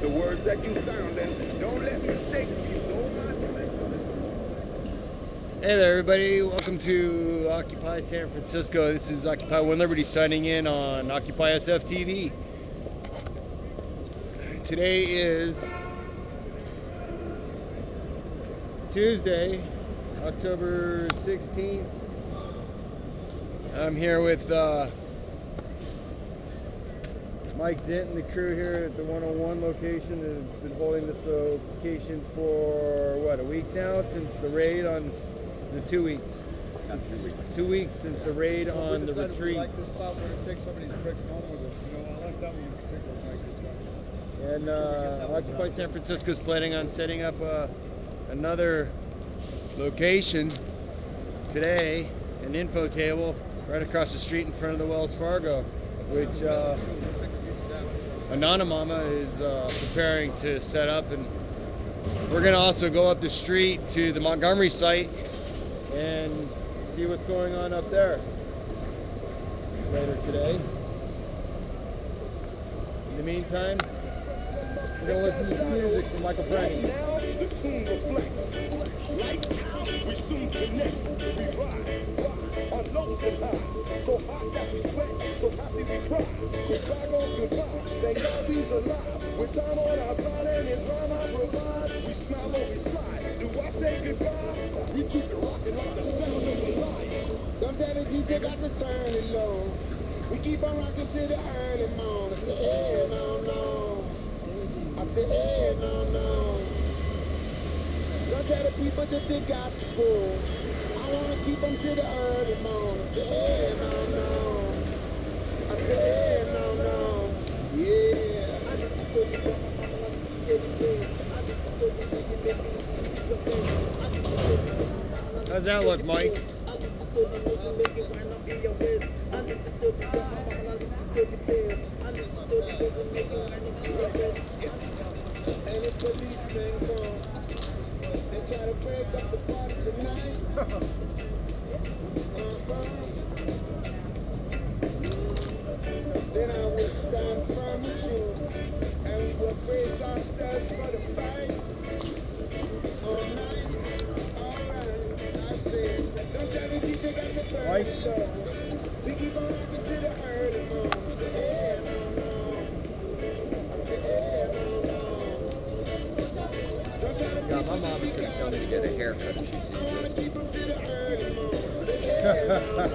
the words that you sound, and don't let mistakes be so much. Hey there, everybody. Welcome to Occupy San Francisco. This is Occupy One Liberty signing in on OccupySFTV. Today is Tuesday, October 16th. I'm here with Mike Zint and the crew here at the 101 location. They've been holding this location for, what, a week now? Since the raid on, is it 2 weeks? Not 2 weeks. 2 weeks since the raid on the retreat. We like this spot where to take some of these bricks home with us. You know, I like that one in particular, Mike. And Occupy San Francisco is planning on setting up another location today, an info table right across the street in front of the Wells Fargo, which Anonymama is preparing to set up. And we're going to also go up the street to the Montgomery site and see what's going on up there later today. In the meantime, we're going to listen to some music from Michael Franny. Now the tune reflects. Like how we soon connect. We ride. Our lows and high. So hot that we sweat. So happy we cry. We flag on goodbye. Thank God we's alive. With time on our side and his rhyme I provide. We smile or we slide. Do I say goodbye? We keep it rocking like the sound of a lion. Sometimes the DJ got to turn it low. We keep on rocking to the early morning. Yeah, no, no. I said, hey, no, no. Don't tell the people that they got to go. I want to keep them to the early morning. Hey, no, no. I said, hey, no, no. Yeah. How's that look, Mike? Then I will stand firm with you, and we will brace ourselves for the fight. All night, all right, I said, don't tell me you got the turn. We keep on rocking to the early morning. Yeah, no, no. Yeah, no, no. Don't tell me Yeah, my mom is going to tell me to get a haircut if she sees I want to this. keep them to the early morning. Yeah, no, no.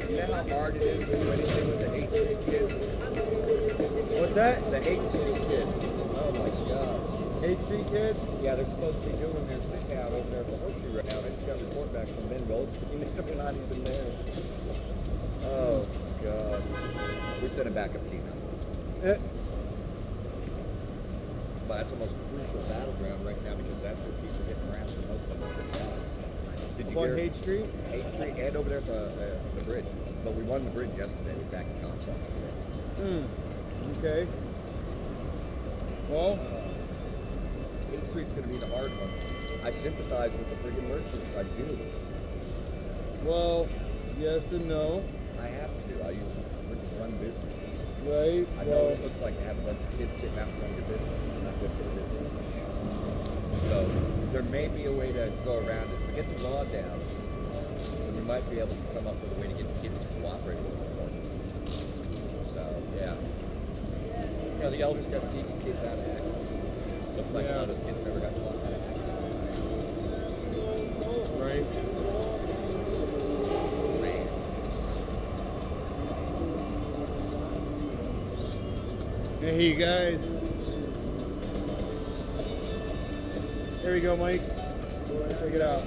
You know how hard it is to do anything with the H Street kids? What's that? The H Street kids. Oh my God. 8th Street kids? Yeah, they're supposed to be doing their sit out over there for Horseshoe right now. They just got a report back from Ben Goldstein. They're not even there. Oh God. We sent a backup team out. But that's the most crucial battleground right now because that's where people get harassed the most on the cross. Did you On hear? Haight Street? Haight Street and over there at the bridge. But we won the bridge yesterday. We're back in contact today. Okay. Well, Haight Street's going to be the hard one. I sympathize with the friggin' merchants. I do. well, yes and no. I have to. I used to run business. Right? I know what it looks like to have a bunch of kids sitting out in front of your business. It's not good for the business. So there may be a way to go around it. If we get the law down, then we might be able to come up with a way to get the kids to cooperate with the more. So, yeah. You know, the elders got to teach the kids how to act. Looks like a lot of those kids never got taught how to act. Right. Man. Hey, you guys. There we go, Mike. Check it out.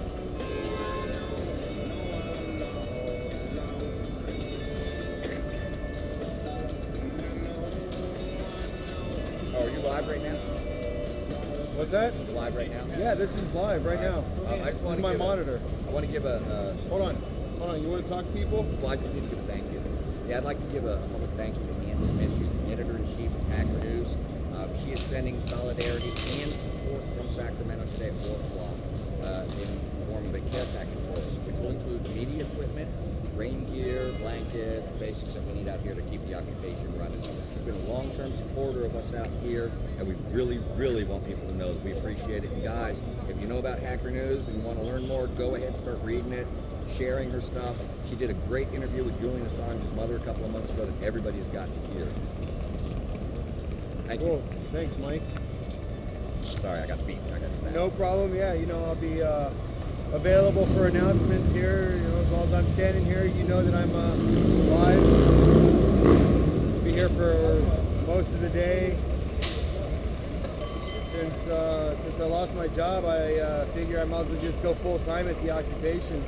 Oh, are you live right now? What's that? You live right now? Yeah, this is live right now. I just This want is to my give monitor. I want to give a Hold on. You want to talk to people? well, I just need to give a thank you. Yeah, I'd like to give a public thank you to Ann Smith. She's the editor-in-chief of Hacker News. She is sending solidarity and support from Sacramento today at 4 o'clock in the form of a care package for us, which will equipment, rain gear, blankets, basics that we need out here to keep the occupation running. She's been a long-term supporter of us out here, and we really, really want people to know that we appreciate it. And guys, if you know about Hacker News and you want to learn more, go ahead and start reading it, sharing her stuff. She did a great interview with Julian Assange's mother a couple of months ago that everybody has got to hear. Thank you. Thanks, Mike. Sorry, I got beat. No problem. Yeah, you know, I'll be available for announcements here. You know, as long as I'm standing here, you know that I'm live. I'll be here for most of the day. Since I lost my job, I figure I might as well just go full time at the occupation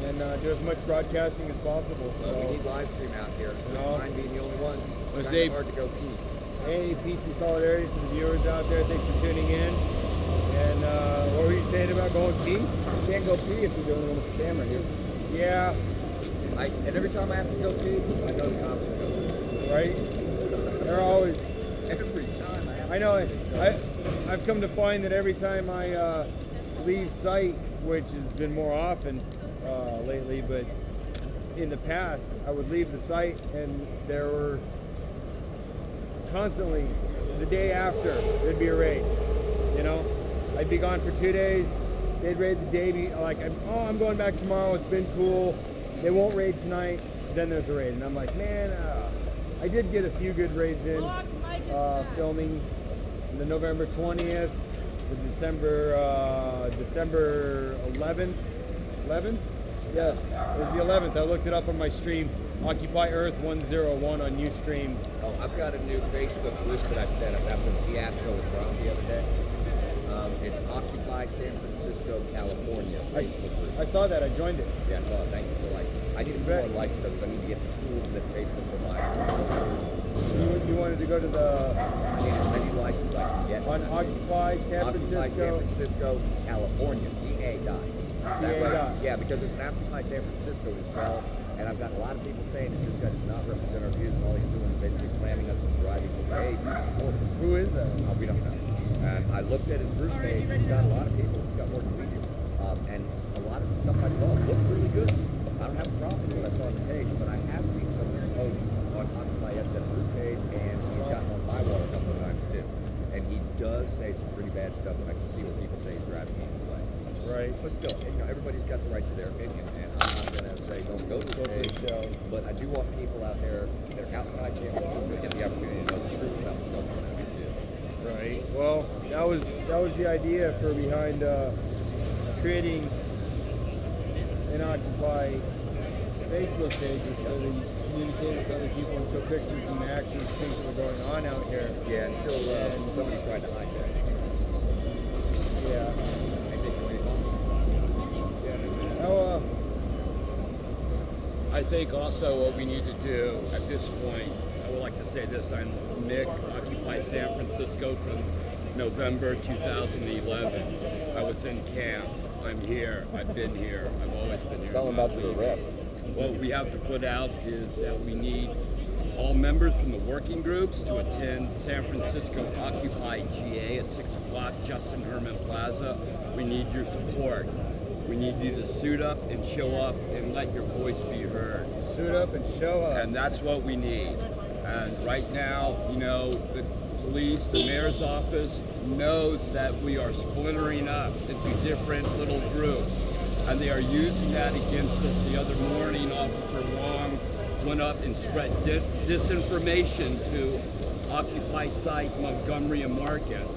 and do as much broadcasting as possible. So we need live stream out here. Mine being the only one. It's say hard to go pee. Hey, peace and solidarity to the viewers out there. Thanks for tuning in. And what were you saying about going pee? You can't go pee if you're the only one with the camera here. Yeah. And every time I have to go pee, I know the cops are going. Right? They're always. Every time I have I know. I've come to find that every time I leave site, which has been more often lately, but in the past, I would leave the site and there were constantly, the day after, there'd be a raid. You know, I'd be gone for 2 days. They'd raid the day, I'm going back tomorrow. It's been cool. They won't raid tonight. Then there's a raid, and I'm like, man, I did get a few good raids in, filming the November 20th, the December 11th. 11th? Yes, it was the 11th. I looked it up on my stream. Occupy Earth 101 on Ustream. Oh, I've got a new Facebook group that I set up after the fiasco with Ron the other day. It's Occupy San Francisco, California Facebook group. I saw that. I joined it. Yeah, I saw it. Thank you for liking. I need more likes though, because I need to get the tools that Facebook provides. You wanted to go to the... I need as many likes as I can get. On Occupy San Francisco. Occupy San Francisco, California. CA dot. Yeah, because it's an Occupy San Francisco as well. And I've got a lot of people saying that this guy does not represent our views, and all he's doing is basically slamming us and driving away. Who is that? We don't know. And I looked at his group page. He's got a lot of people. He's got more than we do. And a lot of the stuff I saw looked really good. I don't have a problem with what I saw on the page, but I have seen some of the posts on OccupySFTV group page, and he's gotten on my wall a couple of times too. And he does say some pretty bad stuff, and I can see where people say he's driving me away. Right. But still, you know, everybody's got the right to their opinion, and I'm not going to say don't go to the page. But I do want people out there that are outside San Francisco to get the opportunity to know the truth about what's going on out here. Right. Well, that was the idea for behind creating an Occupy Facebook page, so that you communicate with other people and show pictures and actions, things that are going on out here. Yeah, until somebody tried to hide that. Yeah. I think also what we need to do at this point, I would like to say this, I'm Nick, Occupy San Francisco from November 2011. I was in camp. I'm here. I've been here. I've always been here. Tell them about your arrest. What we have to put out is that we need all members from the working groups to attend San Francisco Occupy GA at 6 o'clock, Justin Herman Plaza. We need your support. We need you to suit up and show up and let your voice be heard. Suit up and show up. And that's what we need. And right now, you know, the police, the mayor's office knows that we are splintering up into different little groups. And they are using that against us. The other morning, Officer Wong went up and spread disinformation to Occupy site Montgomery and Market,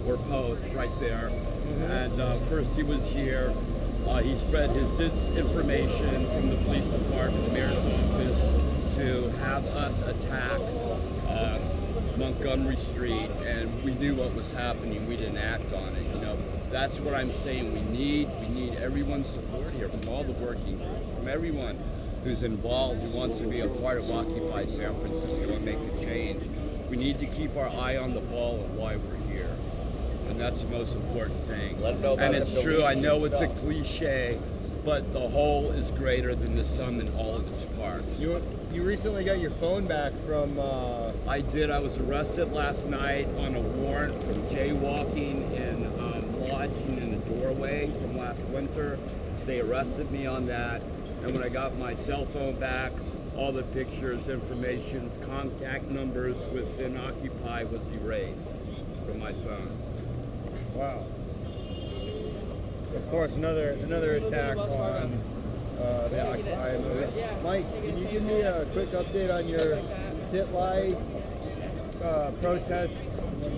or posts right there. And first he was here. He spread his disinformation from the police department, the mayor's office, to have us attack Montgomery Street, and we knew what was happening. We didn't act on it. You know, that's what I'm saying. We need everyone's support here, from all the working groups, from everyone who's involved, who wants to be a part of Occupy San Francisco and make a change. We need to keep our eye on the ball of why we're here. And that's the most important thing. Let them know about and it's true, I know it's a cliche, but the whole is greater than the sum in all of its parts. You recently got your phone back from... I did. I was arrested last night on a warrant from jaywalking and lodging in a doorway from last winter. They arrested me on that. And when I got my cell phone back, all the pictures, information, contact numbers within Occupy was erased from my phone. Wow. Of course, another attack on the Occupy movement. Mike, can you give me a quick update on your sit-lie protest?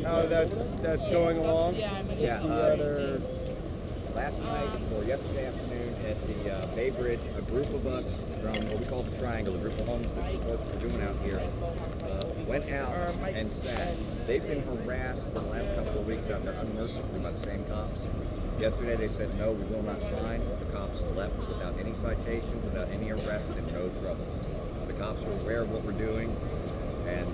How that's going along? Yeah. Last night or yesterday afternoon at the Bay Bridge, a group of us from what we call the Triangle, a group of homeless that support what we're doing out here, went out and said they've been harassed for the last couple of weeks out there unmercifully by the same cops. Yesterday they said, no, we will not sign. The cops left without any citations, without any arrests, and no trouble. The cops are aware of what we're doing, and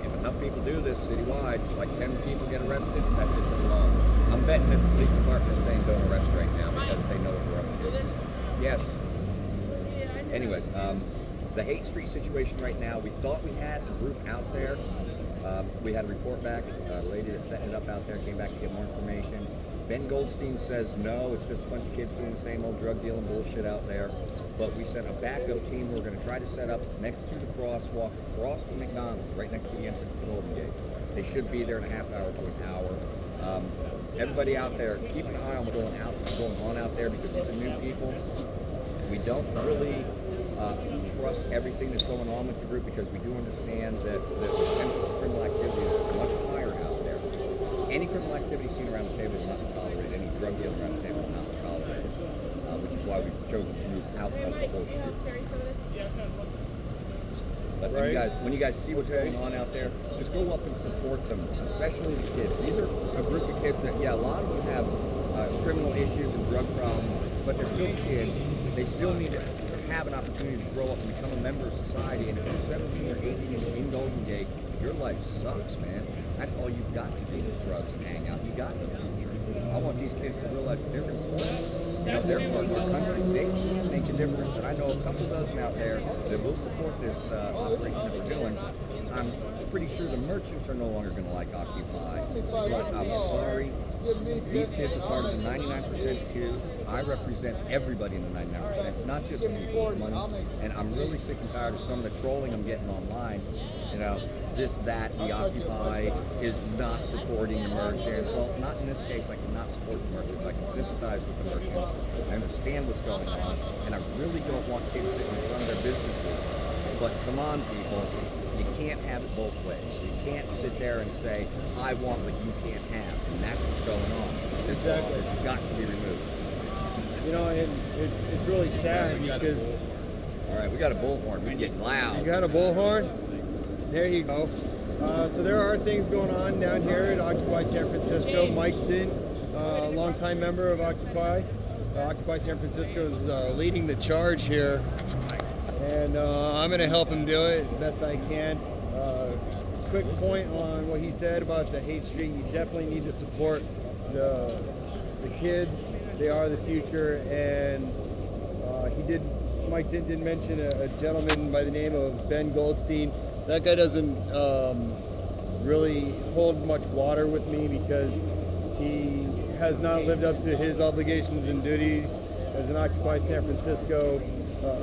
if enough people do this citywide, like 10 people get arrested, that's just the law. I'm betting that the police department is saying don't arrest right now because they know what we're up to. Yes. Anyways, the Hate Street situation right now, we thought we had a group out there. We had a report back. A lady that set it up out there came back to get more information. Ben Goldstein says no, it's just a bunch of kids doing the same old drug dealing bullshit out there. But we sent a backup team who we're going to try to set up next to the crosswalk, across from McDonald's, right next to the entrance to the Golden Gate. They should be there in a half hour to an hour. Everybody out there, keep an eye on what's going on out there, because these are new people. We don't really trust everything that's going on with the group, because we do understand that the potential for criminal activity is much higher out there. Any criminal activity seen around the table is not tolerated. Any drug dealing around the table is not tolerated, which is why we've chosen to move out of the whole shoot. But when you guys see what's going on out there, just go up and support them, especially the kids. These are a group of kids that, yeah, a lot of them have criminal issues and drug problems, but they're still kids. They still need to have an opportunity to grow up and become a member of society. And if you're 17 or 18 in Golden Gate, your life sucks, man. That's all you've got to do is drugs and hang out. You got no future. I want these kids to realize that they're important. You know, they're part of our country. They can make a difference. And I know a couple dozen out there that will support this operation that we're doing. I'm pretty sure the merchants are no longer going to like Occupy. But I'm sorry. These kids are part of the 99% too. I represent everybody in the 99%, not just the people with money. And I'm really sick and tired of some of the trolling I'm getting online. You know, this, that, the Occupy is not supporting the merchants. Well, not in this case. I cannot support the merchants. I can sympathize with the merchants. I understand what's going on. And I really don't want kids sitting in front of their businesses. But come on, people. You can't have it both ways. You can't sit there and say, I want what you can't have. And that's what's going on. This law has got to be removed. You know, and it's really sad because... All right, we got a bullhorn. We're getting loud. You got a bullhorn? There you go. So there are things going on down here at Occupy San Francisco. Mike's in, a longtime member of Occupy. Occupy San Francisco is leading the charge here. And I'm going to help him do it best I can. Quick point on what he said about the Hate Street. You definitely need to support the kids. They are the future. And Mike did mention a gentleman by the name of Ben Goldstein. That guy doesn't really hold much water with me because he has not lived up to his obligations and duties as an Occupy San Francisco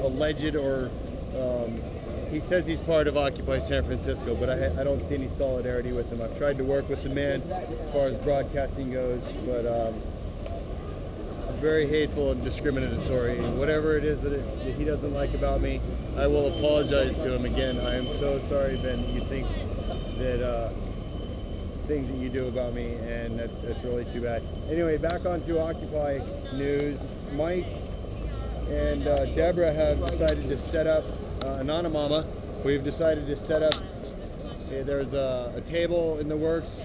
alleged, or he says he's part of Occupy San Francisco, but I don't see any solidarity with him. I've tried to work with the man as far as broadcasting goes, but very hateful and discriminatory. Whatever it is that he doesn't like about me, I will apologize to him again. I am so sorry, Ben, that you think that things that you do about me, and that's really too bad. Anyway, back onto Occupy news. Mike and Deborah have decided to set up, Anonymama, we've decided to set up, there's a table in the works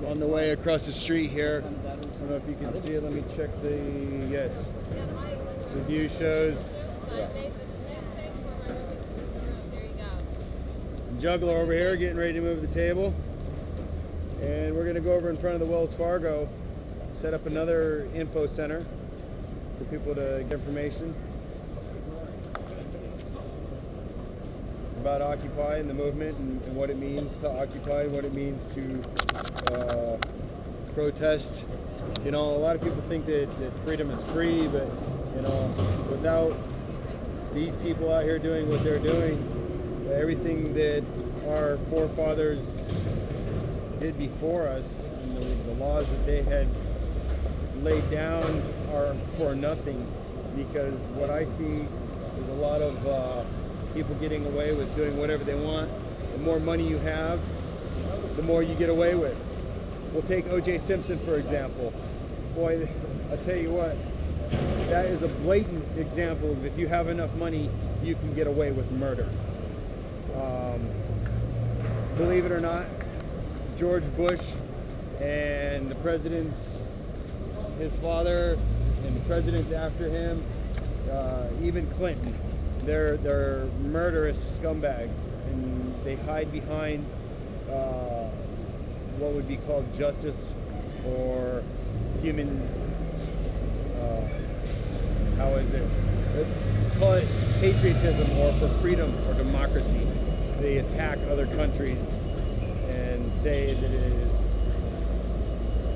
on the way across the street here. I don't know if you can see it. Let me check yes. The view shows. Juggler over here getting ready to move the table. And we're going to go over in front of the Wells Fargo, set up another info center for people to get information about Occupy and the movement, and what it means to occupy, what it means to protest. You know, a lot of people think that freedom is free, but you know, without these people out here doing what they're doing, everything that our forefathers did before us, and the laws that they had laid down are for nothing, because what I see is a lot of people getting away with doing whatever they want. The more money you have, the more you get away with. We'll take O.J. Simpson, for example. Boy, I'll tell you what, that is a blatant example of if you have enough money, you can get away with murder. Believe it or not, George Bush and the presidents, his father and the presidents after him, even Clinton, they're murderous scumbags, and they hide behind what would be called justice or human, how is it? Call it patriotism or for freedom or democracy. They attack other countries and say that it is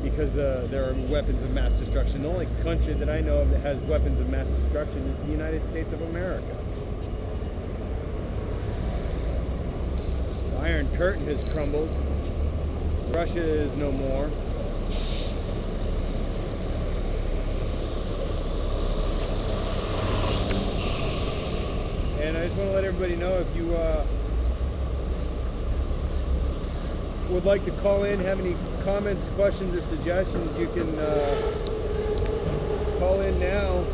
because there are weapons of mass destruction. The only country that I know of that has weapons of mass destruction is the United States of America. The Iron Curtain has crumbled. Russia is no more. And I just want to let everybody know, if you would like to call in, have any comments, questions, or suggestions, you can call in now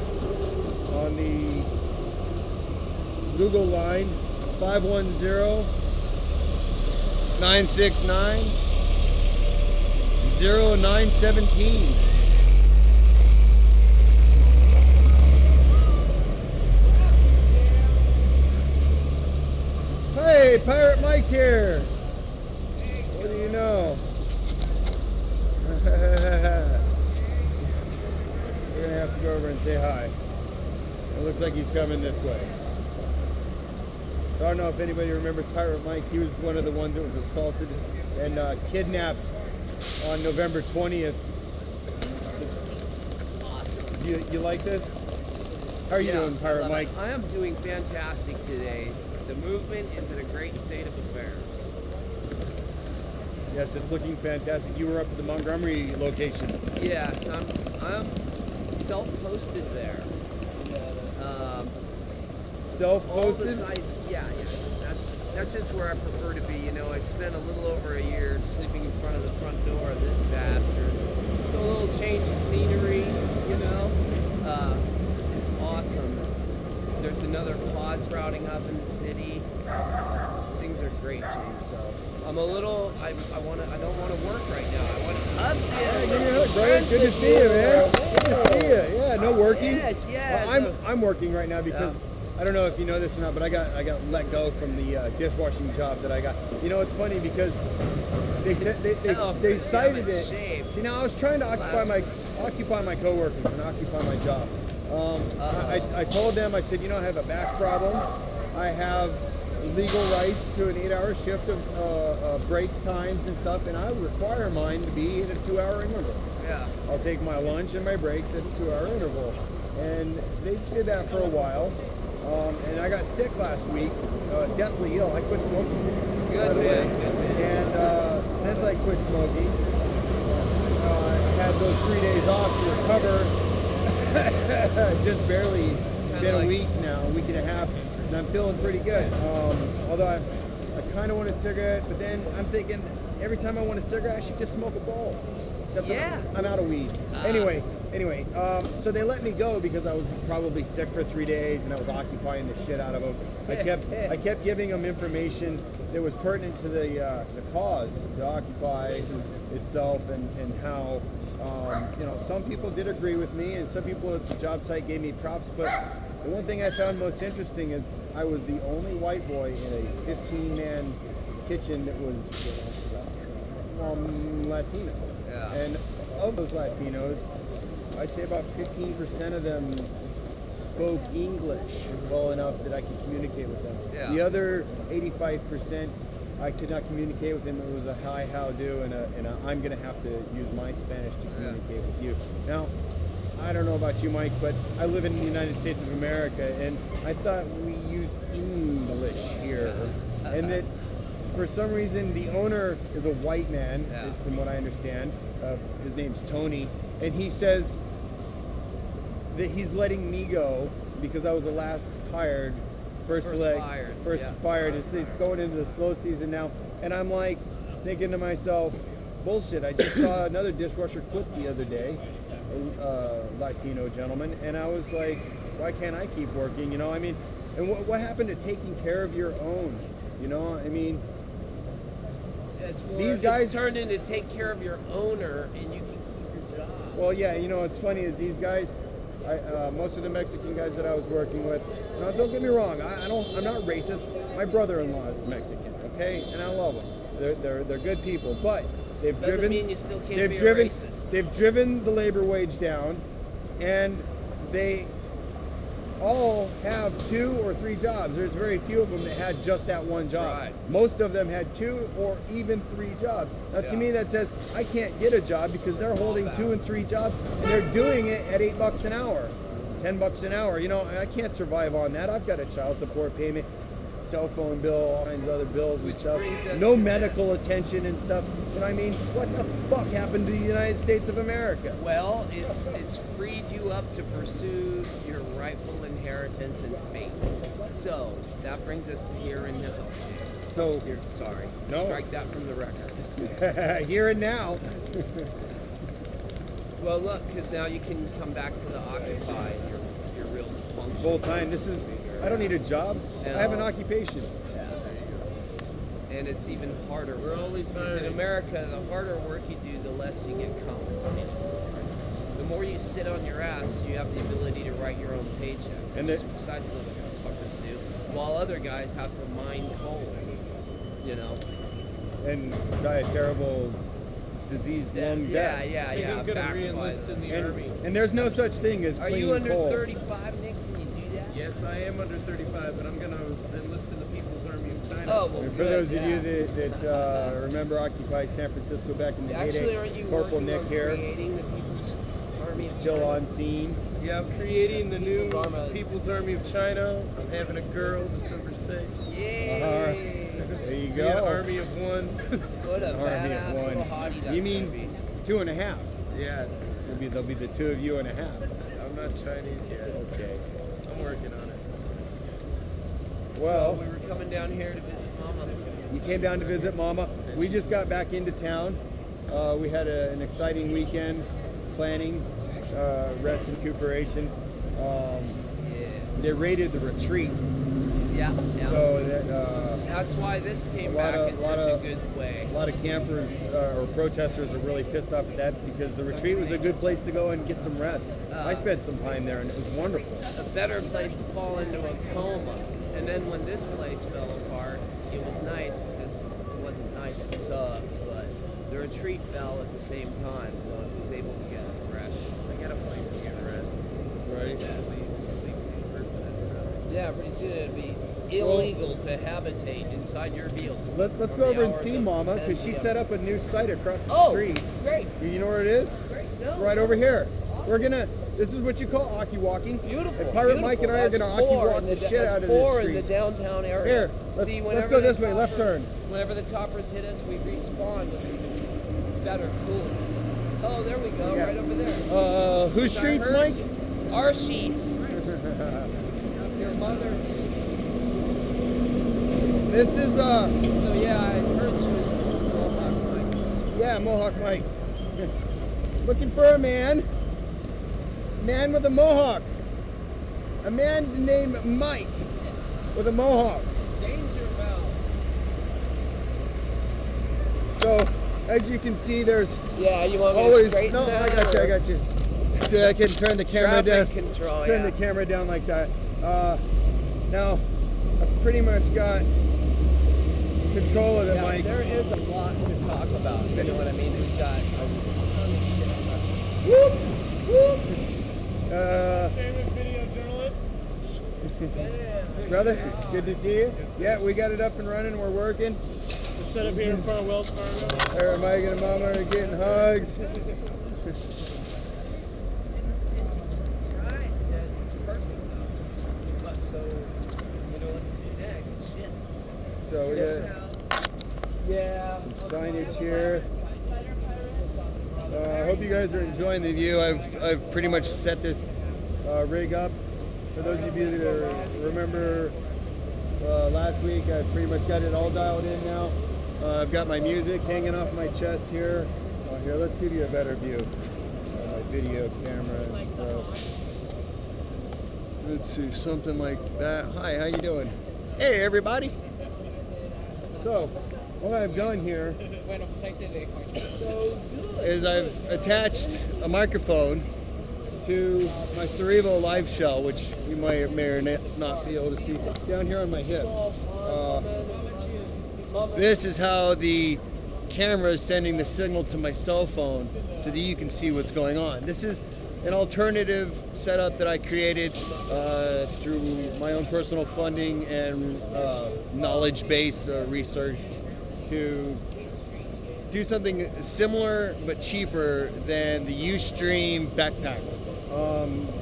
on the Google line, 510-969-0917. Hey, Pirate Mike's here. What do you know? We're gonna have to go over and say hi. It looks like he's coming this way. So I don't know if anybody remembers Pirate Mike. He was one of the ones that was assaulted and kidnapped on November 20th. Awesome. You like this? How are you doing, Pirate Mike? I am doing fantastic today. The movement is in a great state of affairs. Yes, it's looking fantastic. You were up at the Montgomery location. Yes, I'm self-posted there. Self-posted? All the sites, yeah. That's just where I prefer to be. You know, I spent a little over a year sleeping in front of the front door of this bastard. So a little change of scenery, you know, is awesome. There's another pod sprouting up in the city. Things are great, James. So I'm a little. I don't want to work right now. I want to Hey, give me a hug, brother. Good to see you, man. Good to see you. Yeah, no working. Yes. I'm working right now because I don't know if you know this or not, but I got let go from the dishwashing job that I got. You know, it's funny because they said they cited it. See, now I was trying to occupy my coworkers and occupy my job. I told them, I said, you know, I have a back problem. I have legal rights to an 8-hour shift of break times and stuff, and I require mine to be at a 2-hour interval. Yeah. I'll take my lunch and my breaks at a 2-hour interval. And they did that for a while. And I got sick last week, deathly ill. I quit smoking. Good man. And since I quit smoking, I had those 3 days off to recover. Just barely been a week now, a week and a half, and I'm feeling pretty good. Although I kind of want a cigarette, but then I'm thinking every time I want a cigarette, I should just smoke a bowl. Except I'm out of weed. Anyway, so they let me go because I was probably sick for 3 days and I was occupying the shit out of them. I kept giving them information that was pertinent to the cause, to Occupy itself, and how you know, some people did agree with me and some people at the job site gave me props, but the one thing I found most interesting is I was the only white boy in a 15-man kitchen that was Latino. Yeah. And of those Latinos, I'd say about 15% of them spoke English well enough that I could communicate with them. Yeah. The other 85%, I could not communicate with them. It was a hi, how do, and I'm going to have to use my Spanish to communicate with you. Now, I don't know about you, Mike, but I live in the United States of America, and I thought we used English here, and that for some reason the owner is a white man, from what I understand. His name's Tony, and he says that he's letting me go because I was the last hired, first fired. It's going into the slow season now, and I'm like thinking to myself, bullshit. I just saw another dishwasher quit the other day, a Latino gentleman, and I was like, why can't I keep working? You know, I mean, and what happened to taking care of your own? You know, I mean, these guys turned into take care of your owner, and you can keep your job. Well, yeah, you know, what's funny is these guys, most of the Mexican guys that I was working with. Now, don't get me wrong, I'm not racist. My brother-in-law is Mexican, okay, and I love them. They're good people, but they've Doesn't mean you still can't be a racist. They've driven the labor wage down, and they all have 2 or 3 jobs. There's very few of them that had just that one job. Right. Most of them had 2 or even 3 jobs. Now, to me, that says I can't get a job because they're holding 2 and 3 jobs, and they're doing it at $8 an hour, $10 an hour. You know, I can't survive on that. I've got a child support payment, cell phone bill, all kinds of other bills and stuff. No medical attention and stuff. You know what I mean? What the fuck happened to the United States of America? Well, it's freed you up to pursue your rightful inheritance and fate. So that brings us to here and now. So, sorry. No. Strike that from the record. Here and now. Well, look, because now you can come back to the Occupy, your real function. Full time. I don't need a job. I have an occupation. Yeah, there you go. And it's even harder. We're always because in America, the harder work you do, the less you get compensated for. The more you sit on your ass, you have the ability to write your own paycheck. And that's precisely what those fuckers do. While other guys have to mine coal, you know. And die a terrible diseased lung death. Yeah. I'm going to re-enlist in the Army. And there's no such thing as clean coal. Are you under coal. 35, Nick? Can you do that? Yes, I am under 35, but I'm going to enlist in the People's Army of China. Oh, well, for those of you that remember Occupy San Francisco back in the heyday, aren't you Corporal working Nick on here, creating the People's Army of still China? on scene. Yeah, I'm creating the new People's Army of China. I'm having a girl December 6th. Yay! There you Be go. an army of one. What a Army badass of one. little hottie that's You mean gonna be. 2.5? Yeah, There'll be the 2 of you and a half. I'm not Chinese yet. Okay. I'm working on it. Well, So we were coming down here to visit Mama. you came down to visit Mama. We just got back into town. We had an exciting weekend planning, rest and recuperation. They raided the retreat. Yeah. So that's why this came back in such a good way. A lot of campers or protesters are really pissed off at that because the retreat was a good place to go and get some rest. I spent some time there and it was wonderful. A better place to fall into a coma. And then when this place fell apart, it was nice because it wasn't nice, it sucked, but the retreat fell at the same time, so it was able to get fresh. I got a place to get rest. Right. At least sleep in person. Yeah, pretty soon it'd be illegal to habitate inside your vehicle. Let's go over and see Mama because she set up a new site across the street. Great. You know where it is? Great. It's right over here. This is what you call occu-walking. Beautiful. And Pirate Mike and I are going to occu-walk the shit out of this in street. the downtown area. Here, let's go this way, left turn. Whenever the coppers hit us, we respawn with even better cooler. Oh, there we go, right over there. Whose streets, Mike? Our sheets. Your mother's. This is, So yeah, I heard she was Mohawk Mike. Yeah, Mohawk Mike. Looking for a man. Man with a mohawk. A man named Mike with a mohawk. Danger bell. So, as you can see, there's Yeah, you want me always to straighten no. that? I got you. So I can turn the camera down. Traffic control, Turn the camera down like that. Now, I've pretty much got control of the mic. There is a lot to talk about. You know what I mean? We've got. Whoop, whoop. Famous video journalist. Brother, good to see you. Yeah, we got it up and running. We're working. Just set up here in front of Wells Fargo. Mike and Mama are getting hugs. signage here. I hope you guys are enjoying the view. I've pretty much set this rig up. For those of you that remember last week, I pretty much got it all dialed in now. I've got my music hanging off my chest here. Here, let's give you a better view. My video camera and stuff. Let's see, something like that. Hi, how you doing? Hey, everybody. So, what I've done here is I've attached a microphone to my Cerevo live shell, which you may or may not be able to see down here on my hip. This is how the camera is sending the signal to my cell phone so that you can see what's going on. This is an alternative setup that I created through my own personal funding and knowledge base research to do something similar but cheaper than the Ustream backpack.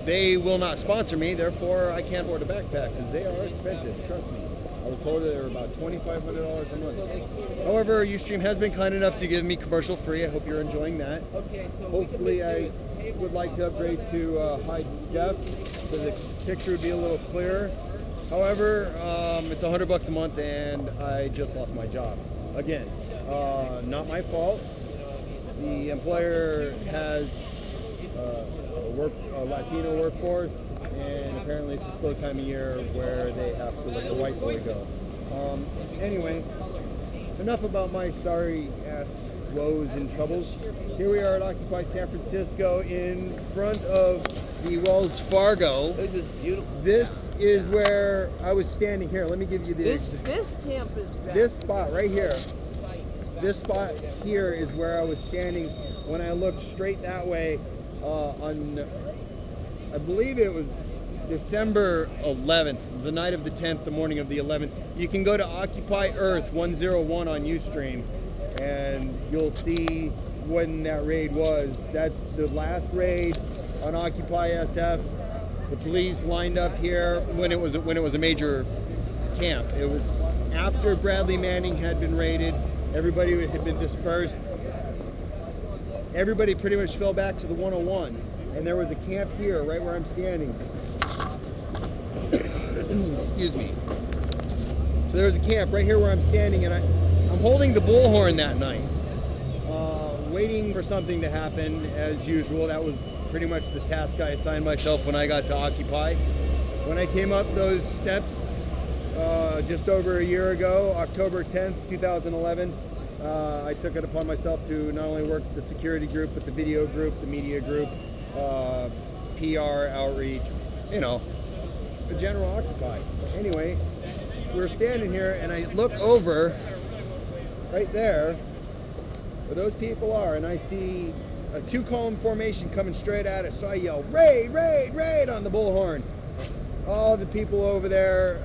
They will not sponsor me, therefore I can't afford a backpack because they are expensive, trust me. I was told that they were about $2,500 a month. However, Ustream has been kind enough to give me commercial free. I hope you're enjoying that. Hopefully I would like to upgrade to high def so the picture would be a little clearer. However, it's $100 a month and I just lost my job. Again, not my fault. The employer has a Latino workforce, and apparently it's a slow time of year where they have to let the white boy go. Anyway, enough about my sorry ass woes and troubles. Here we are at Occupy San Francisco in front of the Wells Fargo. This is beautiful. This is where I was standing here. Let me give you This camp is back. this spot right here. This spot here is where I was standing when I looked straight that way on, I believe it was December 11th, the night of the 10th, the morning of the 11th. You can go to Occupy Earth 101 on Ustream and you'll see when that raid was. That's the last raid on Occupy SF. The police lined up here when it was a major camp. It was after Bradley Manning had been raided. Everybody had been dispersed. Everybody pretty much fell back to the 101, and there was a camp here, right where I'm standing. Excuse me. So there was a camp right here where I'm standing, and I'm holding the bullhorn that night, waiting for something to happen as usual. That was pretty much the task I assigned myself when I got to Occupy. When I came up those steps just over a year ago, October 10th, 2011, I took it upon myself to not only work the security group, but the video group, the media group, PR, outreach, you know, the general Occupy. Anyway, we're standing here and I look over right there where those people are, and I see a two-column formation coming straight at us, so I yell, raid, raid, raid on the bullhorn. All the people over there,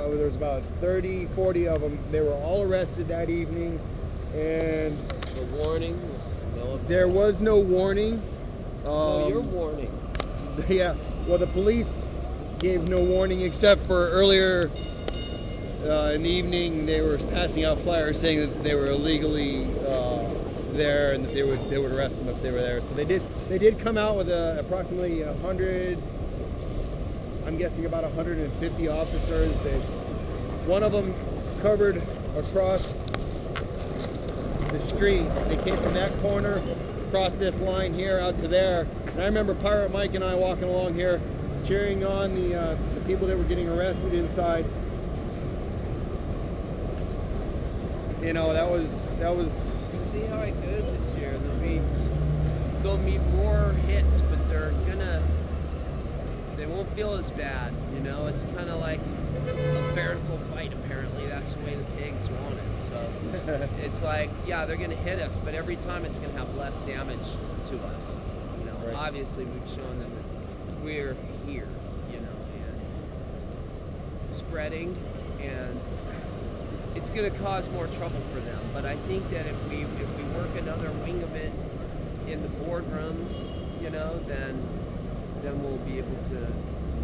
there was about 30, 40 of them, they were all arrested that evening, and The warning was no. there was no warning. No, your warning. Yeah, well, the police gave no warning except for earlier in the evening they were passing out flyers saying that they were illegally there and that they would arrest them if they were there. So they did come out with approximately 100, I'm guessing about 150 officers. One of them covered across the street. They came from that corner across this line here out to there. And I remember Pirate Mike and I walking along here cheering on the people that were getting arrested inside. You know, that was. You see how it goes this year. There'll be more hits, but they won't feel as bad. You know, it's kind of like a barnacle fight. Apparently, that's the way the pigs want it. So it's like, yeah, they're gonna hit us, but every time it's gonna have less damage to us. You know, Right. Obviously we've shown them that we're here. You know, and spreading, and it's going to cause more trouble for them. But I think that if we work another wing of it in the boardrooms, you know, then we'll be able to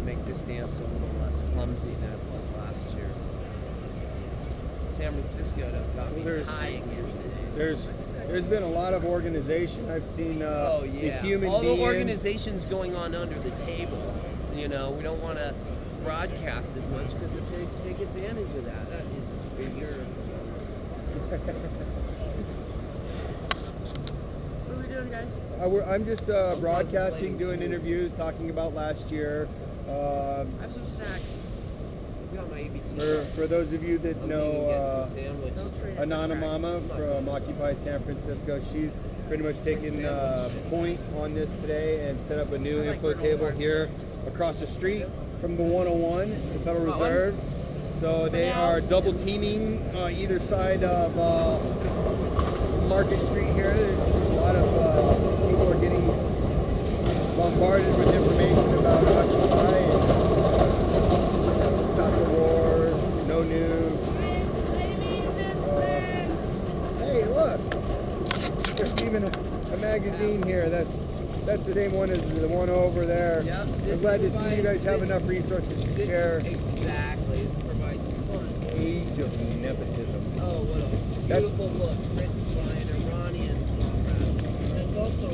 make this dance a little less clumsy than it was last year. San Francisco got me high again today. there's been a lot of organization. I've seen Oh yeah, the human all the beings. organizations going on under the table. You know, we don't want to broadcast as much because if they take advantage of that, that is bigger. What are we doing, guys? I'm just broadcasting, doing interviews, talking about last year. I have some snacks. I got my ABT. For those of you that know Get some sandwich. Anana Mama from Occupy San Francisco, she's pretty much taken point on this today and set up a new info table here across the street from the 101, the Federal Reserve. So they are double teaming either side of Market Street here. There's a lot of people are getting bombarded with information about Occupy and stop the war, no nukes. Hey, look! There's even a magazine here. That's the same one as the one over there. Yep, I'm glad to see you guys have enough resources to share. Exactly. This provides fun. Age of nepotism. Oh, what a beautiful book written by an Iranian comrade. It's also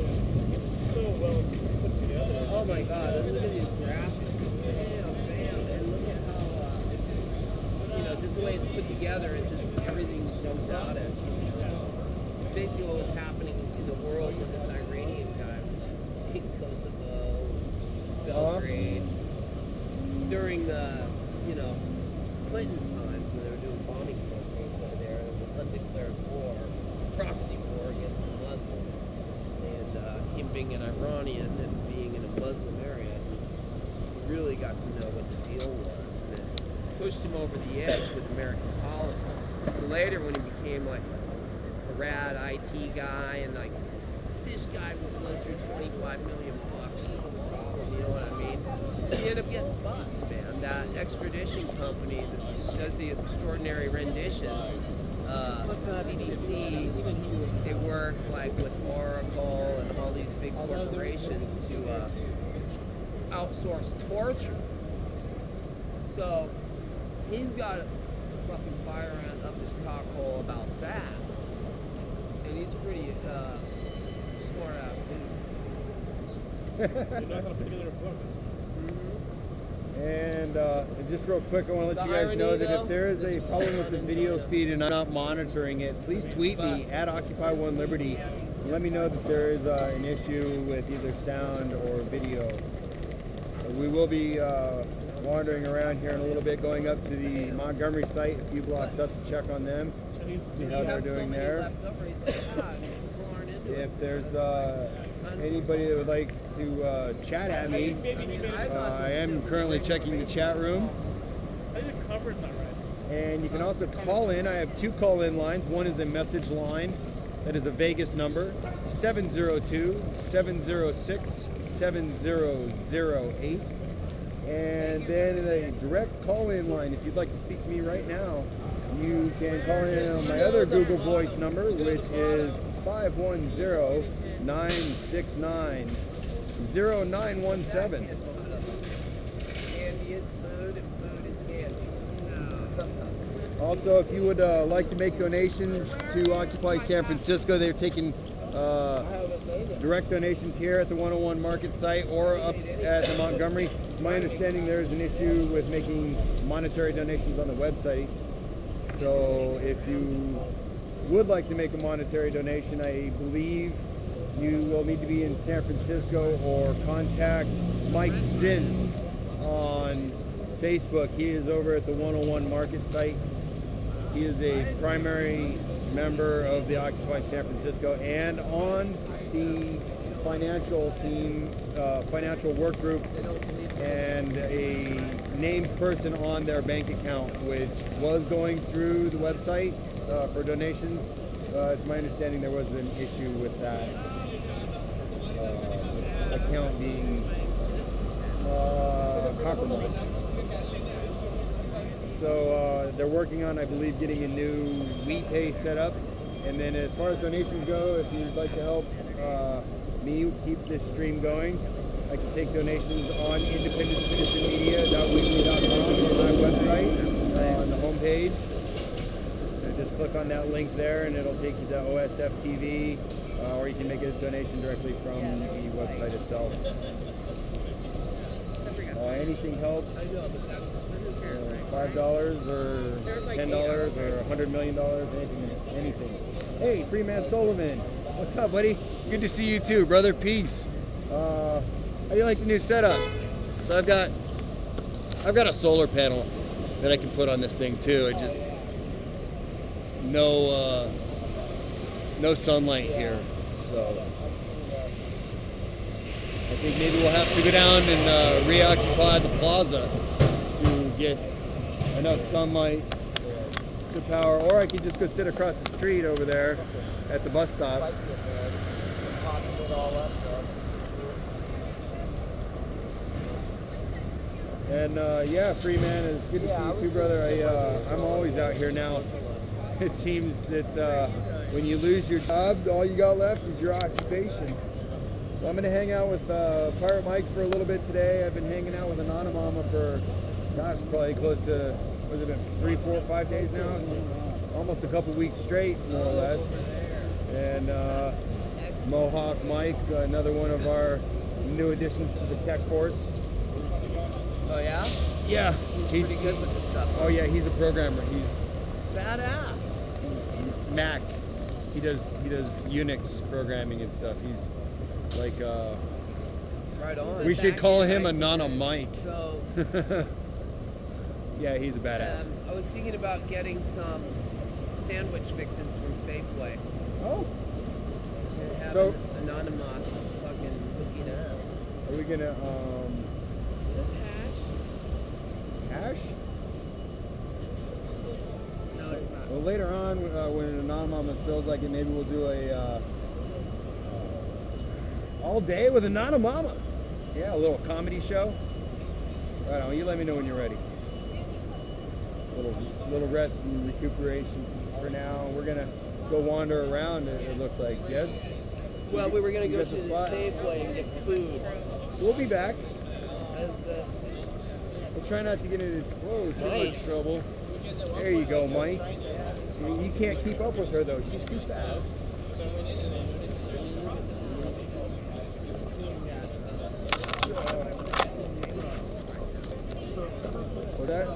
so well put together. Oh my God! Look at these graphics. Bam, bam, and look at how you know, just the way it's put together. It just everything jumps out at you. Basically, what was happening in the world when this Iranian guy was in Kosovo, Belgrade, during the Clinton times when they were doing bombing campaigns over there. There was an undeclared war, proxy war against the Muslims, and him being an Iranian and being in a Muslim area, he really got to know what the deal was, and it pushed him over the edge with American policy. So later, when he became like a rad IT guy, and like this guy will blow through $25 million bucks, no problem, you know what I mean? He ended up getting fucked, man. That extradition company that does these extraordinary renditions, CDC, they work like with Oracle and all these big corporations to outsource torture. So he's got a fucking fire up his cockhole about that. And he's a pretty smart ass dude. He knows how to put together a book. And just real quick, I want to let you guys know that if there is a problem with the video feed and I'm not monitoring it, please tweet me at Occupy One Liberty and let me know that there is an issue with either sound or video. We will be wandering around here in a little bit, going up to the Montgomery site a few blocks up to check on them, see how they're doing there. If there's anybody that would like to chat at me, I am currently checking the chat room. I think the cover's not right. And you can also call in. I have two call-in lines. One is a message line. That is a Vegas number, 702-706-7008. And then a direct call-in line. If you'd like to speak to me right now, you can call in on my other Google Voice number, which is 510-969-0917. Candy is food and food is candy. Also, if you would like to make donations to Occupy San Francisco, they're taking direct donations here at the 101 Market site or up at the Montgomery. It's my understanding there's an issue with making monetary donations on the website. So if you would like to make a monetary donation, I believe you will need to be in San Francisco or contact Mike Zins on Facebook. He is over at the 101 Market site. He is a primary member of the Occupy San Francisco and on the financial team, financial work group, and a named person on their bank account, which was going through the website for donations. It's my understanding there was an issue with that account being compromised. So they're working on, I believe, getting a new WePay set up. And then as far as donations go, if you'd like to help me keep this stream going, I can take donations on independentcitizenmedia.weebly.com, my website, on the homepage. just click on that link there, and it'll take you to OSFTV, or you can make a donation directly from the website itself. Anything helps. $5 or $10 or $100 million, anything. Hey, Freeman Sullivan, what's up, buddy? Good to see you too, brother. Peace. How do you like the new setup? So I've got a solar panel that I can put on this thing too. It just no sunlight here, so I think maybe we'll have to go down and reoccupy the plaza to get enough sunlight to power, or I could just go sit across the street over there at the bus stop. And yeah, Freeman, it's good to see you too, brother. I'm always out here now. It seems that when you lose your job, all you got left is your occupation. So I'm going to hang out with Pirate Mike for a little bit today. I've been hanging out with Anonymama for, gosh, probably close to, what's it been, 3, 4, 5 days now? So almost a couple weeks straight, more or less. And Mohawk Mike, another one of our new additions to the tech force. Oh yeah? Yeah. He's pretty good with the stuff. Oh yeah, he's a programmer. He's badass. Mac. He does Unix programming and stuff. He's like right on. We should call him a Nana Mike. So yeah, he's a badass. I was thinking about getting some sandwich fixins from Safeway. Oh. And have So Anonymous fucking hooking up. Are we gonna Just hash? hash? No, it's not. Well, later on, when Anonymous feels like it, maybe we'll do a all day with Anonymama. Yeah, a little comedy show. Right on. You let me know when you're ready. Little rest and recuperation for now. We're gonna go wander around. It looks like, yes. Well, we were gonna You go got to the the spot? Safeway and get food. We'll be back. We'll try not to get into too much trouble. There you go, Mike. You can't keep up with her though. She's too fast. What's that?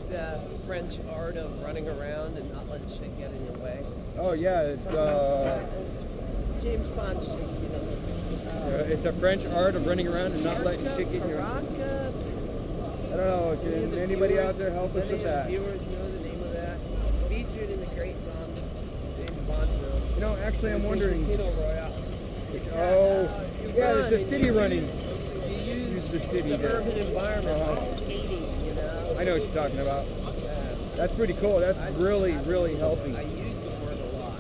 The French art of running around and not letting shit get in your way. Oh yeah, it's James Bond shit, you know. it's a French art of running around and not letting shit get in your way. I don't know. Can anybody out there help us with that? Viewers know the name of that. Featured in the great James Bond film. You know, actually, I'm wondering. Casino Royale. Yeah, it's a city running. You use the city the there. urban environment, like skating, you know. I know what you're talking about. That's pretty cool. That's really helping. I use the word a lot.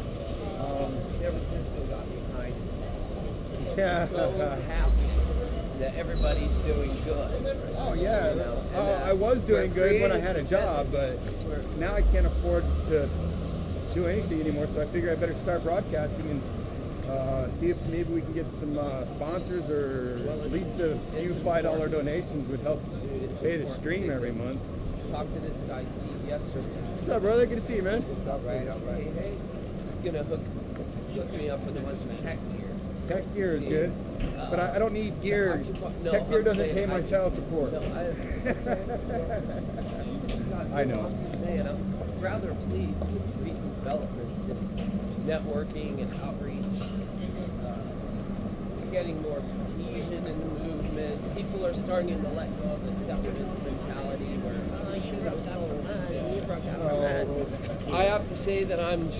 San Francisco got behind it. Yeah. So happy that everybody's doing good. Oh yeah. You know, I was doing good when I had a job, but now I can't afford to do anything anymore. So I figure I better start broadcasting and see if maybe we can get some sponsors, or at least a few $5 donations would help pay the stream every month. Talked to this guy Steve yesterday. What's up, brother? Good to see you, man. All right. Hey. He's gonna hook me up with a bunch of tech gear. Tech gear is good, but I don't need gear. No, Tech gear I'm doesn't saying pay my child support. No, I know. I'm just saying, I'm rather pleased with recent developments in networking and outreach. Getting more cohesion in the movement. People are starting to let go of the separatist mentality where, you broke out of line, you broke out of line. I have to say that I'm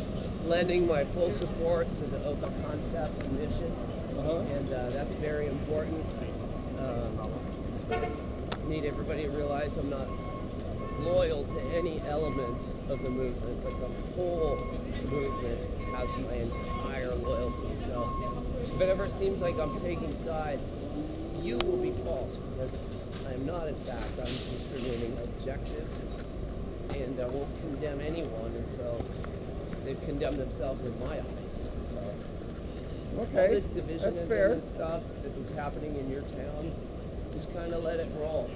lending my full support to the Oka concept and mission, and that's very important. Need everybody to realize I'm not loyal to any element of the movement, but the whole movement has my entire loyalty. So if it ever seems like I'm taking sides, you will be false, because I am not. In fact, I'm just remaining objective, and I won't condemn anyone until they've condemned themselves in my eyes. So, Okay, all this divisionism that's fair. and stuff that is happening in your towns, just kind of let it roll.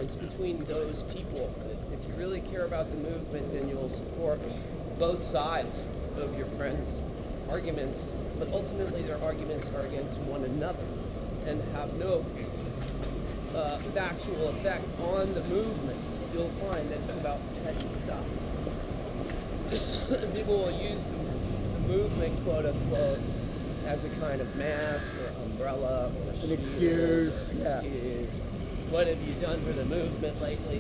It's between those people. If you really care about the movement, then you'll support both sides of your friends' arguments, but ultimately their arguments are against one another and have no factual effect on the movement. You'll find that it's about petty stuff. People will use the movement, quote unquote, as a kind of mask or umbrella or An excuse. Yeah. What have you done for the movement lately?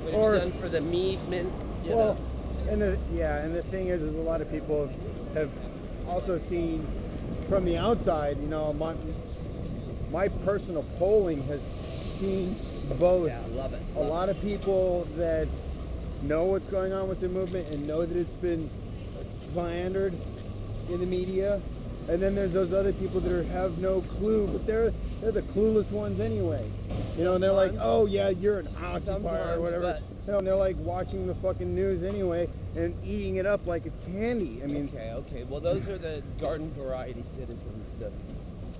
What have Or- you done for the movement? You Well, know? and the thing is a lot of people have also seen from the outside. You know, my personal polling has seen both. Yeah, I love it. A lot of people that know what's going on with the movement and know that it's been slandered in the media, and then there's those other people that have no clue, but they're the clueless ones anyway. You know, and they're like, Sometimes. oh yeah, you're an occupier or Sometimes, whatever. but- You know, and they're like watching the fucking news anyway and eating it up like it's candy. I mean, Okay. Well, those are the garden variety citizens,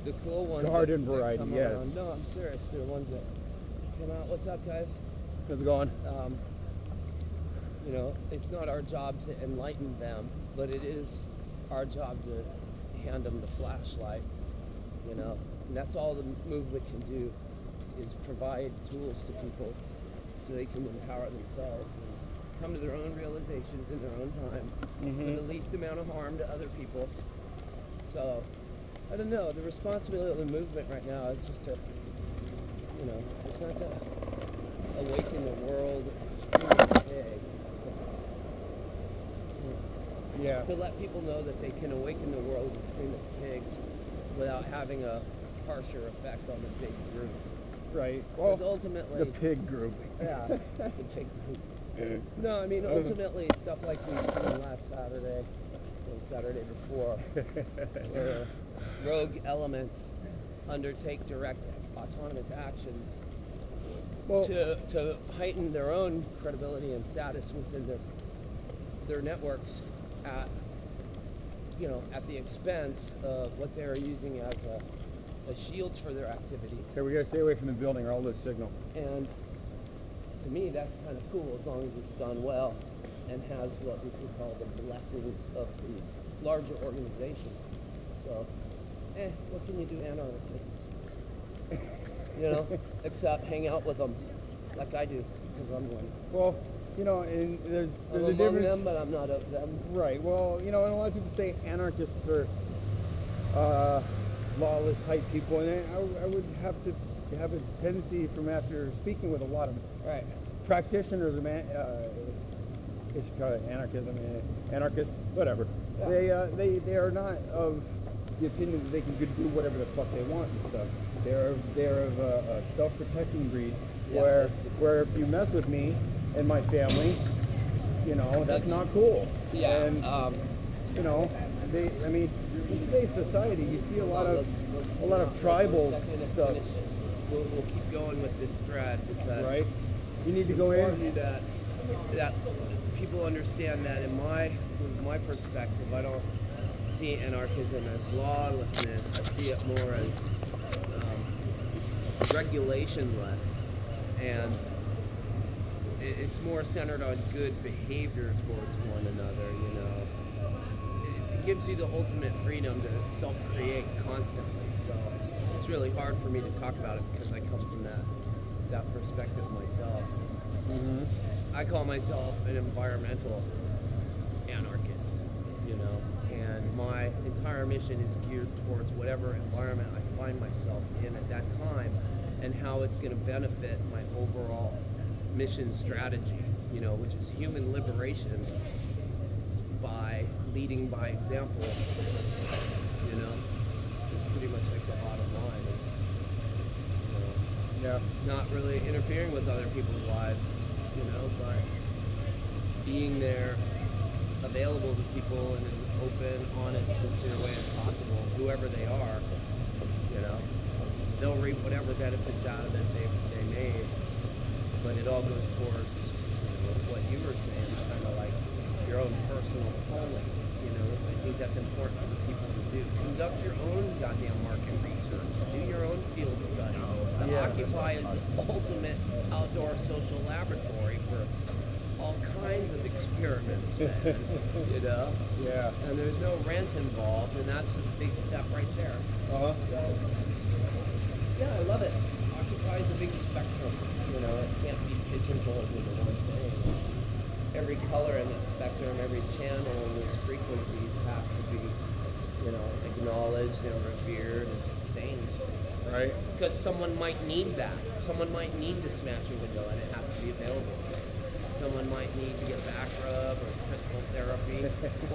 the cool ones. Garden that variety, come yes. around. No, I'm serious. They're the ones that come out. What's up, guys? how's it going? You know, it's not our job to enlighten them, but it is our job to hand them the flashlight. You know, and that's all the movement can do, is provide tools to people so they can empower themselves and come to their own realizations in their own time, with the least amount of harm to other people. So, I don't know, the responsibility of the movement right now is just to, you know, it's not to awaken the world, Yeah. to let people know that they can awaken the world and scream at pigs without having a harsher effect on the big group. Right. Because Well, ultimately, the pig group. yeah, the big group. No, I mean ultimately stuff like we seen last Saturday, and Saturday before, where rogue elements undertake direct autonomous actions Well, to heighten their own credibility and status within their networks at, you know, at the expense of what they're using as shields for their activities. okay, we gotta stay away from the building or I'll lose signal. And to me, that's kind of cool as long as it's done well and has what we could call the blessings of the larger organization. So, what can you do, anarchists? You know, except hang out with them like I do, because I'm one. Well, you know, and there's I'm a among difference. them, but I'm not of them. Right. Well, you know, and a lot of people say anarchists are lawless type people, and I would have to have a tendency from after speaking with a lot of Right. practitioners of it's called anarchism, anarchists, whatever. Yeah. They are not of the opinion that they can do whatever the fuck they want and stuff. They're of a self-protecting breed, Yeah, where if you mess with me and my family, you know, that's not cool. Yeah. And you know, in today's society, you see a lot of tribal stuff. We'll keep going with this thread because Right? You need to go important in. that people understand that from my perspective, I don't see anarchism as lawlessness. I see it more as regulationless, and it's more centered on good behavior towards one another. You know, it gives you the ultimate freedom to self-create constantly. So it's really hard for me to talk about it because I come from that perspective myself. Mm-hmm. I call myself an environmental anarchist, you know, and my entire mission is geared towards whatever environment I find myself in at that time and how it's going to benefit my overall mission strategy, you know, which is human liberation by leading by example, you know. It's pretty much like the bottom line is, you know, Yeah. not really interfering with other people's lives, you know, but being there, available to people in as open, honest, sincere way as possible, whoever they are, you know. They'll reap whatever benefits out of it they may, but it all goes towards, you know, what you were saying, kind of like your own personal calling, you know. I think that's important for people to do. Conduct your own goddamn market research. Do your own field studies. Yeah. Occupy is the ultimate outdoor social laboratory for all kinds of experiments, man. You know? Yeah. And there's no rent involved, and that's a big step right there. Uh-huh. So, yeah, I love it. Occupy is a big spectrum. You know, it can't be pigeonholed into one thing. Every color in that spectrum, every channel in those frequencies has to be, you know, acknowledged, you know, revered and sustained. Right. Because someone might need that. Someone might need to smash a window, and it has to be available. Someone might need to get back rub or crystal therapy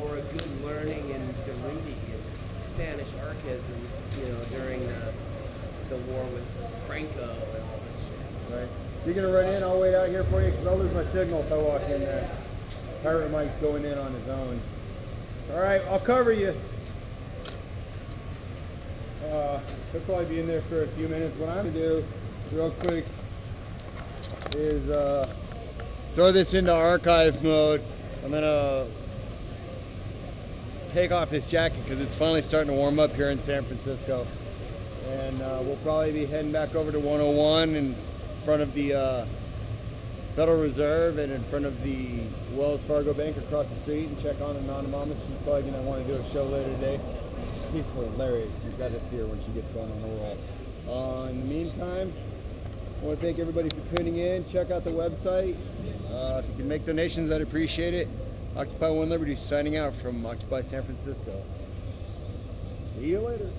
or a good learning in Durruti and Spanish archaism, you know, during the war with Franco and all this shit. Right. So you're going to run in? I'll wait out here for you because I'll lose my signal if I walk in there. Pirate Mike's going in on his own. All right, I'll cover you. He'll probably be in there for a few minutes. What I'm going to do real quick is throw this into archive mode. I'm going to take off this jacket because it's finally starting to warm up here in San Francisco. And we'll probably be heading back over to 101 in front of the Federal Reserve and in front of the Wells Fargo Bank across the street and check on Anonymous. She's probably going to want to do a show later today. She's hilarious. You've got to see her when she gets going on the roll. In the meantime, I want to thank everybody for tuning in. Check out the website. If you can make donations, I'd appreciate it. Occupy One Liberty signing out from Occupy San Francisco. See you later.